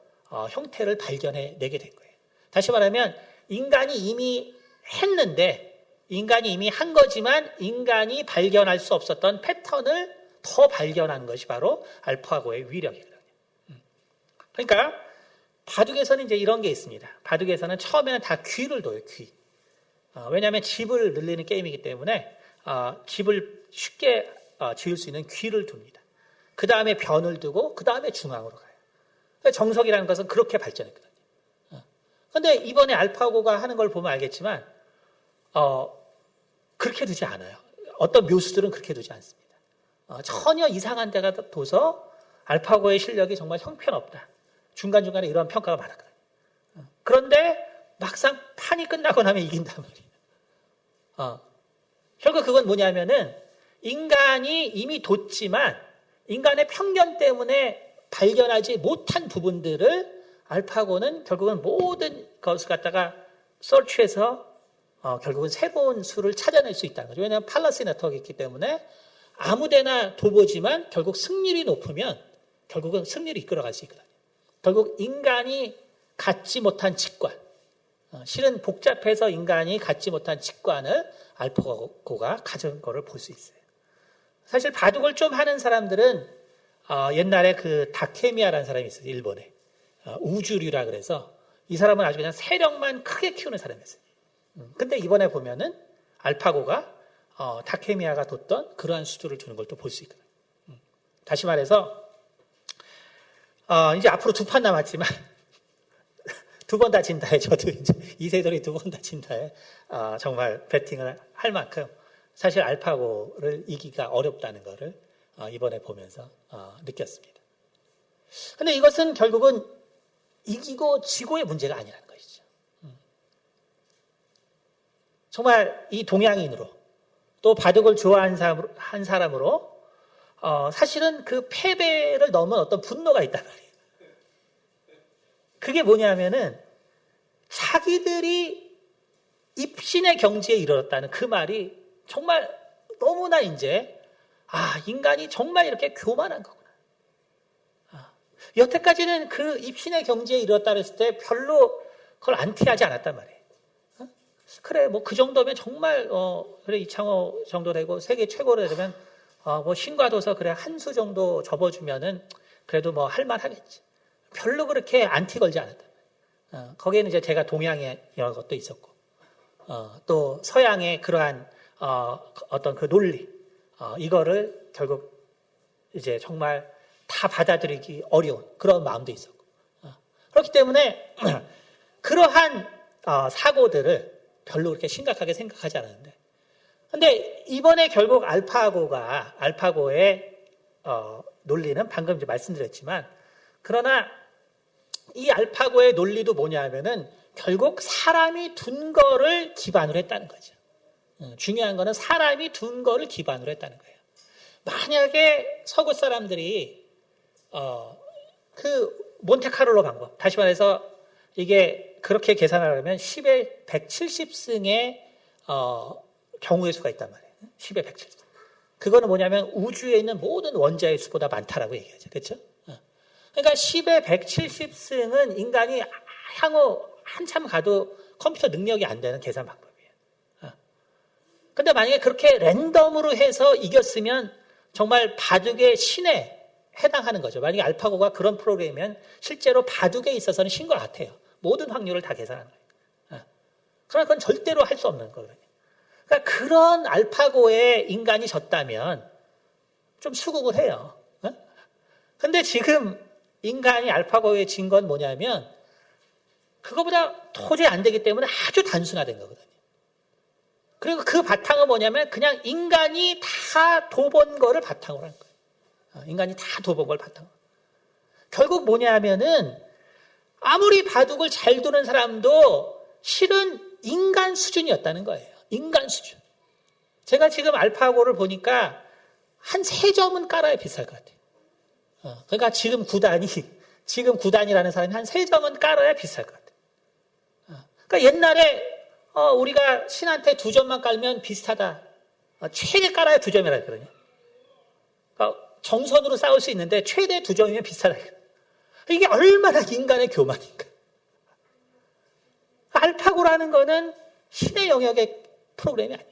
형태를 발견해내게 된 거예요. 다시 말하면, 인간이 이미 했는데, 인간이 이미 한 거지만, 인간이 발견할 수 없었던 패턴을 더 발견한 것이 바로 알파고의 위력이거든요. 그러니까 바둑에서는 이제 이런 게 있습니다. 바둑에서는 처음에는 다 귀를 둬요, 귀. 왜냐하면 집을 늘리는 게임이기 때문에 집을 쉽게 지을 수 있는 귀를 둡니다. 그 다음에 변을 두고 그 다음에 중앙으로 가요. 정석이라는 것은 그렇게 발전했거든요. 그런데 이번에 알파고가 하는 걸 보면 알겠지만 그렇게 두지 않아요. 어떤 묘수들은 그렇게 두지 않습니다. 전혀 이상한 데가 둬서 알파고의 실력이 정말 형편없다. 중간중간에 이런 평가가 많았거든요. 그런데 막상 판이 끝나고 나면 이긴단 말이에요. 결국 그건 뭐냐면은 인간이 이미 뒀지만 인간의 편견 때문에 발견하지 못한 부분들을 알파고는 결국은 모든 것을 갖다가 서치해서 결국은 새로운 수를 찾아낼 수 있다는 거죠. 왜냐하면 팔러시 네트워크가 있기 때문에 아무데나 둬보지만 결국 승률이 높으면 결국은 승률이 이끌어갈 수 있거든요. 결국 인간이 갖지 못한 직관, 실은 복잡해서 인간이 갖지 못한 직관을 알파고가 가진 거를 볼 수 있어요. 사실 바둑을 좀 하는 사람들은 옛날에 그 다케미아라는 사람이 있어요. 일본에. 우주류라 그래서 이 사람은 아주 그냥 세력만 크게 키우는 사람이었어요. 근데 이번에 보면은 알파고가 다케미아가 뒀던 그러한 수두를 두는 걸 또 볼 수 있거든요. 다시 말해서 이제 앞으로 2판 남았지만 2번 다 진다에 저도 이제 이세돌이 2번 다 진다에 정말 배팅을 할 만큼 사실 알파고를 이기기가 어렵다는 것을 이번에 보면서 느꼈습니다. 근데 이것은 결국은 이기고 지고의 문제가 아니라는 것이죠. 정말 이 동양인으로 또 바둑을 좋아한 사람으로 사실은 그 패배를 넘은 어떤 분노가 있단 말이에요. 그게 뭐냐면은 자기들이 입신의 경지에 이르렀다는 그 말이 정말 너무나 이제 인간이 정말 이렇게 교만한 거구나. 여태까지는 그 입신의 경지에 이르렀다 그랬을 때 별로 그걸 안티하지 않았단 말이에요. 그래 뭐 그 정도면 정말 그래 이창호 정도 되고 세계 최고로 되면 뭐 신과도서 그래 한 수 정도 접어주면은 그래도 뭐 할만하겠지. 별로 그렇게 안티 걸지 않았단 말이에요. 거기에는 이제 제가 동양의 여러 것도 있었고 또 서양의 그러한 어떤 그 논리 이거를 결국 이제 정말 다 받아들이기 어려운 그런 마음도 있었고 그렇기 때문에 그러한 사고들을 별로 그렇게 심각하게 생각하지 않았는데 근데 이번에 결국 알파고의 논리는 방금 이제 말씀드렸지만 그러나 이 알파고의 논리도 뭐냐면은 결국 사람이 둔 거를 기반으로 했다는 거죠. 중요한 거는 사람이 둔 거를 기반으로 했다는 거예요. 만약에 서구 사람들이 그 몬테카를로 방법, 다시 말해서 이게 그렇게 계산하려면 10에 170승의 경우의 수가 있단 말이에요. 10에 170승. 그거는 뭐냐면 우주에 있는 모든 원자의 수보다 많다라고 얘기하죠. 그렇죠? 그러니까 10에 170승은 인간이 향후 한참 가도 컴퓨터 능력이 안 되는 계산 방법이에요. 근데 만약에 그렇게 랜덤으로 해서 이겼으면 정말 바둑의 신에 해당하는 거죠. 만약에 알파고가 그런 프로그램이면 실제로 바둑에 있어서는 신 것 같아요. 모든 확률을 다 계산하는 거예요. 그러나 그건 절대로 할 수 없는 거거든요. 그러니까 그런 알파고에 인간이 졌다면 좀 수긍을 해요. 근데 지금 인간이 알파고에 진 건 뭐냐면 그거보다 도저히 안 되기 때문에 아주 단순화된 거거든요. 그리고 그 바탕은 뭐냐면 그냥 인간이 다 도본 거를 바탕으로 한 거예요. 인간이 다 도본 걸 바탕으로. 결국 뭐냐면은 아무리 바둑을 잘 두는 사람도 실은 인간 수준이었다는 거예요. 인간 수준. 제가 지금 알파고를 보니까 한 3점은 깔아야 비쌀 것 같아요. 그러니까 지금 구단이라는 사람이 한 3점은 깔아야 비쌀 것 같아요. 그러니까 옛날에 우리가 신한테 2점만 깔면 비슷하다. 최대 깔아야 2점이라 했거든요. 그러니까 정선으로 싸울 수 있는데 최대 2점이면 비슷하다. 이게 얼마나 인간의 교만인가. 알파고라는 거는 신의 영역의 프로그램이 아니에요.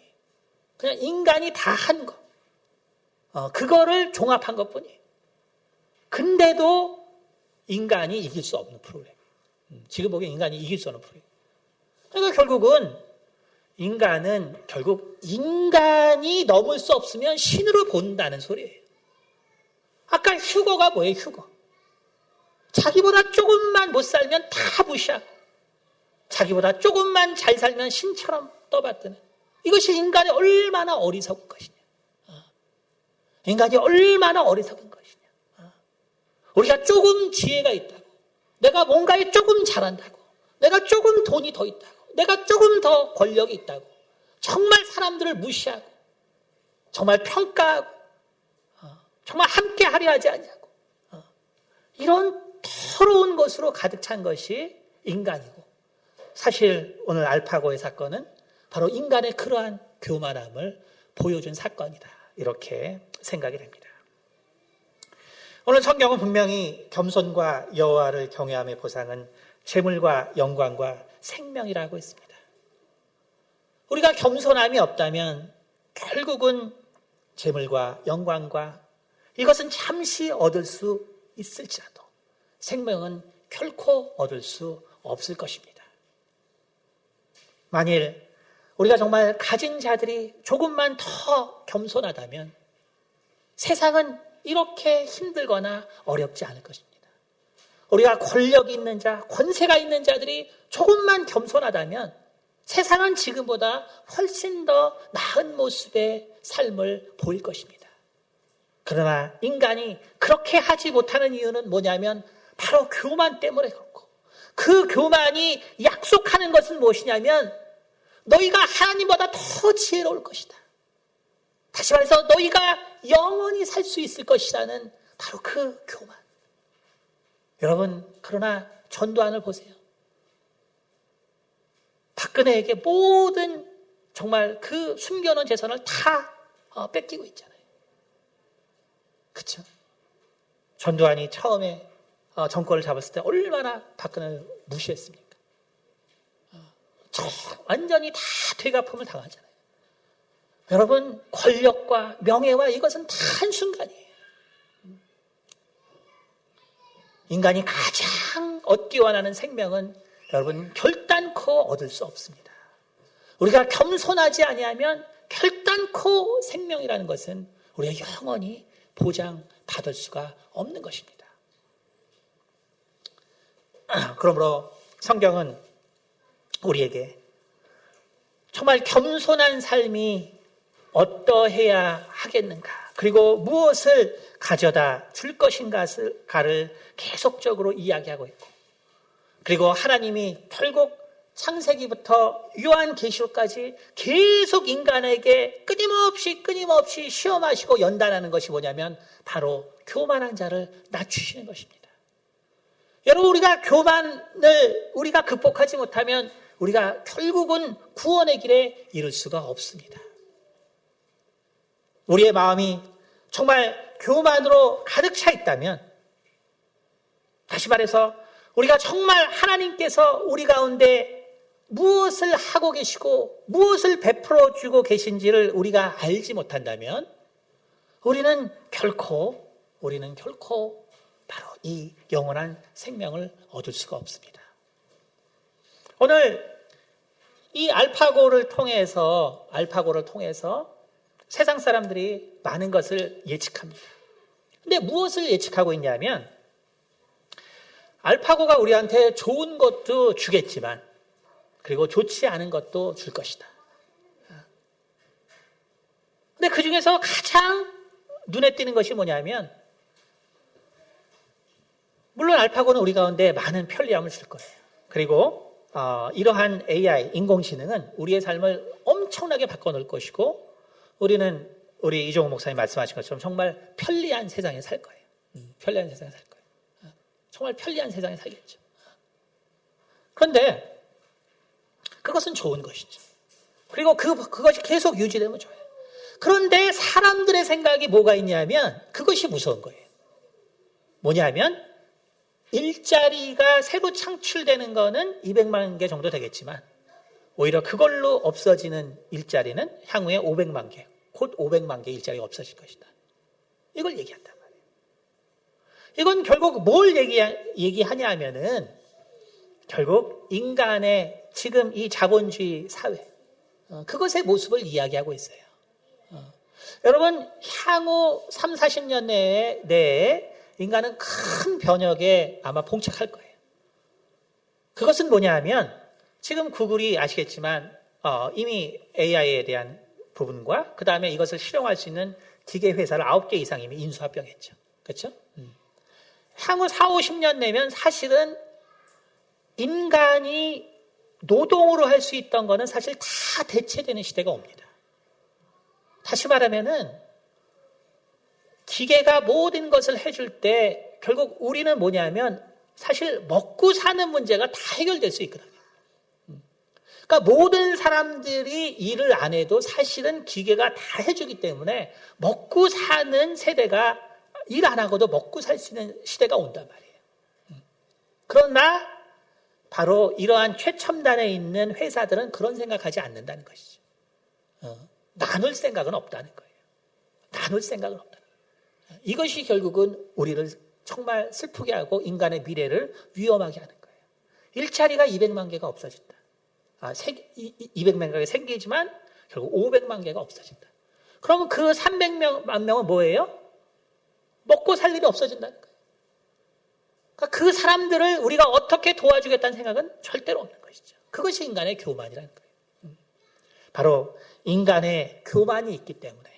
그냥 인간이 다 한 거. 그거를 종합한 것 뿐이에요. 근데도 인간이 이길 수 없는 프로그램. 지금 보기엔 인간이 이길 수 없는 프로그램. 그러니까 결국은 인간이 넘을 수 없으면 신으로 본다는 소리예요. 아까 휴거가 뭐예요, 휴거? 자기보다 조금만 못 살면 다 무시하고 자기보다 조금만 잘 살면 신처럼 떠받드는 이것이 인간이 얼마나 어리석은 것이냐. 인간이 얼마나 어리석은 것이냐. 우리가 조금 지혜가 있다고 내가 뭔가에 조금 잘한다고 내가 조금 돈이 더 있다고 내가 조금 더 권력이 있다고 정말 사람들을 무시하고 정말 평가하고 정말 함께 하려 하지 않냐고 이런 더러운 것으로 가득 찬 것이 인간이고 사실 오늘 알파고의 사건은 바로 인간의 그러한 교만함을 보여준 사건이다. 이렇게 생각이 됩니다. 오늘 성경은 분명히 겸손과 여호와를 경외함의 보상은 재물과 영광과 생명이라고 했습니다. 우리가 겸손함이 없다면 결국은 재물과 영광과 이것은 잠시 얻을 수 있을지라도 생명은 결코 얻을 수 없을 것입니다. 만일 우리가 정말 가진 자들이 조금만 더 겸손하다면 세상은 이렇게 힘들거나 어렵지 않을 것입니다. 우리가 권력이 있는 자, 권세가 있는 자들이 조금만 겸손하다면 세상은 지금보다 훨씬 더 나은 모습의 삶을 보일 것입니다. 그러나 인간이 그렇게 하지 못하는 이유는 뭐냐면 바로 교만 때문에 그렇고, 그 교만이 약속하는 것은 무엇이냐면 너희가 하나님보다 더 지혜로울 것이다. 다시 말해서 너희가 영원히 살 수 있을 것이라는 바로 그 교만. 여러분, 그러나 전두환을 보세요. 박근혜에게 모든 정말 그 숨겨놓은 재산을 다 뺏기고 있잖아요. 그렇죠? 전두환이 처음에 정권을 잡았을 때 얼마나 박근혜를 무시했습니까? 완전히 다 되갚음을 당하잖아요. 여러분, 권력과 명예와 이것은 다 한순간이에요. 인간이 가장 얻기 원하는 생명은 여러분 결단코 얻을 수 없습니다. 우리가 겸손하지 아니하면 결단코 생명이라는 것은 우리가 영원히 보장받을 수가 없는 것입니다. 그러므로 성경은 우리에게 정말 겸손한 삶이 어떠해야 하겠는가, 그리고 무엇을 가져다 줄 것인가를 계속적으로 이야기하고 있고, 그리고 하나님이 결국 창세기부터 요한계시록까지 계속 인간에게 끊임없이 시험하시고 연단하는 것이 뭐냐면 바로 교만한 자를 낮추시는 것입니다. 여러분, 우리가 교만을 우리가 극복하지 못하면 우리가 결국은 구원의 길에 이를 수가 없습니다. 우리의 마음이 정말 교만으로 가득 차 있다면, 다시 말해서 우리가 정말 하나님께서 우리 가운데 무엇을 하고 계시고 무엇을 베풀어 주고 계신지를 우리가 알지 못한다면 우리는 결코 바로 이 영원한 생명을 얻을 수가 없습니다. 오늘 이 알파고를 통해서 세상 사람들이 많은 것을 예측합니다. 근데 무엇을 예측하고 있냐면 알파고가 우리한테 좋은 것도 주겠지만 그리고 좋지 않은 것도 줄 것이다. 근데 그 중에서 가장 눈에 띄는 것이 뭐냐면 물론 알파고는 우리 가운데 많은 편리함을 줄 거예요. 그리고 이러한 AI, 인공지능은 우리의 삶을 엄청나게 바꿔놓을 것이고 우리 이종호 목사님 말씀하신 것처럼 정말 편리한 세상에 살 거예요. 편리한 세상에 살 거예요. 정말 편리한 세상에 살겠죠. 그런데 그것은 좋은 것이죠. 그리고 그것이 계속 유지되면 좋아요. 그런데 사람들의 생각이 뭐가 있냐면 그것이 무서운 거예요. 뭐냐면 일자리가 새로 창출되는 거는 200만 개 정도 되겠지만 오히려 그걸로 없어지는 일자리는 향후에 500만 개, 곧 500만 개 일자리가 없어질 것이다. 이걸 얘기한단 말이에요. 이건 결국 뭘 얘기하냐 하면은 결국 인간의 지금 이 자본주의 사회, 그것의 모습을 이야기하고 있어요. 여러분, 향후 3, 40년 내에 인간은 큰 변혁에 아마 봉착할 거예요. 그것은 뭐냐 하면 지금 구글이 아시겠지만 이미 AI에 대한 부분과 그 다음에 이것을 실용할 수 있는 기계 회사를 9개 이상 이미 인수합병했죠. 그렇죠? 향후 4, 50년 내면 사실은 인간이 노동으로 할 수 있던 거는 사실 다 대체되는 시대가 옵니다. 다시 말하면은 기계가 모든 것을 해줄 때 결국 우리는 뭐냐면 사실 먹고 사는 문제가 다 해결될 수 있거든요. 그러니까 모든 사람들이 일을 안 해도 사실은 기계가 다 해주기 때문에 먹고 사는 세대가 일 안 하고도 먹고 살 수 있는 시대가 온단 말이에요. 그러나 바로 이러한 최첨단에 있는 회사들은 그런 생각하지 않는다는 것이죠. 나눌 생각은 없다는 거예요. 나눌 생각은 없다는 거예요. 이것이 결국은 우리를 정말 슬프게 하고 인간의 미래를 위험하게 하는 거예요. 일자리가 200만 개가 없어진다. 200만 개가 생기지만 결국 500만 개가 없어진다. 그러면 그 300만 명은 뭐예요? 먹고 살 일이 없어진다는 거예요. 그러니까 그 사람들을 우리가 어떻게 도와주겠다는 생각은 절대로 없는 것이죠. 그것이 인간의 교만이라는 거예요. 바로 인간의 교만이 있기 때문에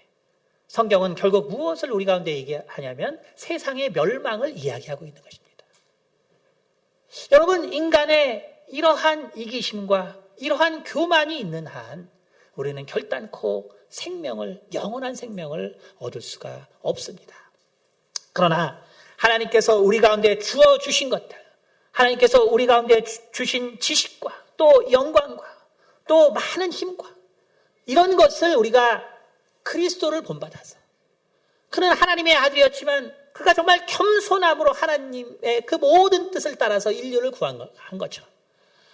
성경은 결국 무엇을 우리 가운데 얘기하냐면 세상의 멸망을 이야기하고 있는 것입니다. 여러분, 인간의 이러한 이기심과 이러한 교만이 있는 한 우리는 결단코 영원한 생명을 얻을 수가 없습니다. 그러나 하나님께서 우리 가운데 주어주신 것들, 하나님께서 우리 가운데 주신 지식과 또 영광과 또 많은 힘과 이런 것을 우리가 그리스도를 본받아서, 그는 하나님의 아들이었지만 그가 정말 겸손함으로 하나님의 그 모든 뜻을 따라서 인류를 구한 것처럼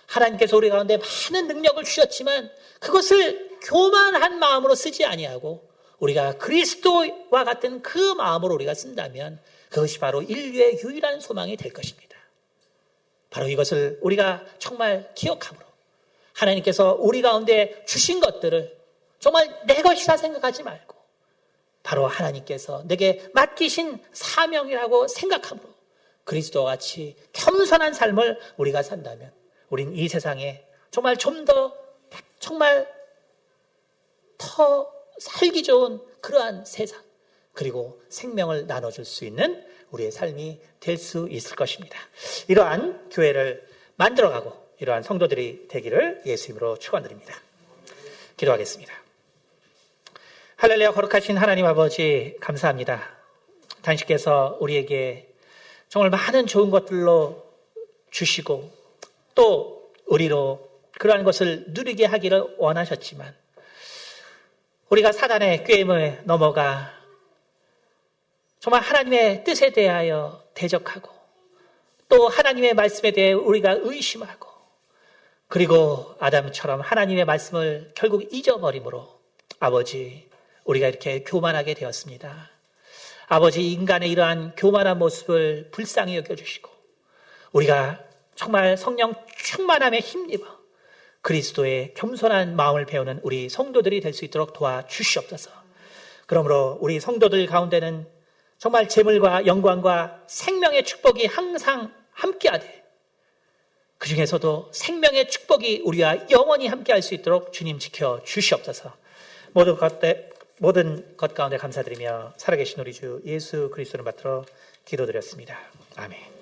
하나님께서 우리 가운데 많은 능력을 주셨지만 그것을 교만한 마음으로 쓰지 아니하고 우리가 그리스도와 같은 그 마음으로 우리가 쓴다면 그것이 바로 인류의 유일한 소망이 될 것입니다. 바로 이것을 우리가 정말 기억함으로 하나님께서 우리 가운데 주신 것들을 정말 내 것이라 생각하지 말고 바로 하나님께서 내게 맡기신 사명이라고 생각함으로 그리스도와 같이 겸손한 삶을 우리가 산다면 우린 이 세상에 정말 좀 더 정말 더 살기 좋은 그러한 세상, 그리고 생명을 나눠줄 수 있는 우리의 삶이 될 수 있을 것입니다. 이러한 교회를 만들어가고 이러한 성도들이 되기를 예수 이름으로 축원드립니다. 기도하겠습니다. 할렐루야. 거룩하신 하나님 아버지, 감사합니다. 당신께서 우리에게 정말 많은 좋은 것들로 주시고 또 우리로 그러한 것을 누리게 하기를 원하셨지만 우리가 사단의 꾀임에 넘어가 정말 하나님의 뜻에 대하여 대적하고 또 하나님의 말씀에 대해 우리가 의심하고 그리고 아담처럼 하나님의 말씀을 결국 잊어버림으로 아버지, 우리가 이렇게 교만하게 되었습니다. 아버지, 인간의 이러한 교만한 모습을 불쌍히 여겨주시고 우리가 정말 성령 충만함에 힘입어 그리스도의 겸손한 마음을 배우는 우리 성도들이 될 수 있도록 도와주시옵소서. 그러므로 우리 성도들 가운데는 정말 재물과 영광과 생명의 축복이 항상 함께하되 그 중에서도 생명의 축복이 우리와 영원히 함께할 수 있도록 주님 지켜주시옵소서. 모든 것 가운데 감사드리며 살아계신 우리 주 예수 그리스도를 받들어 기도드렸습니다. 아멘.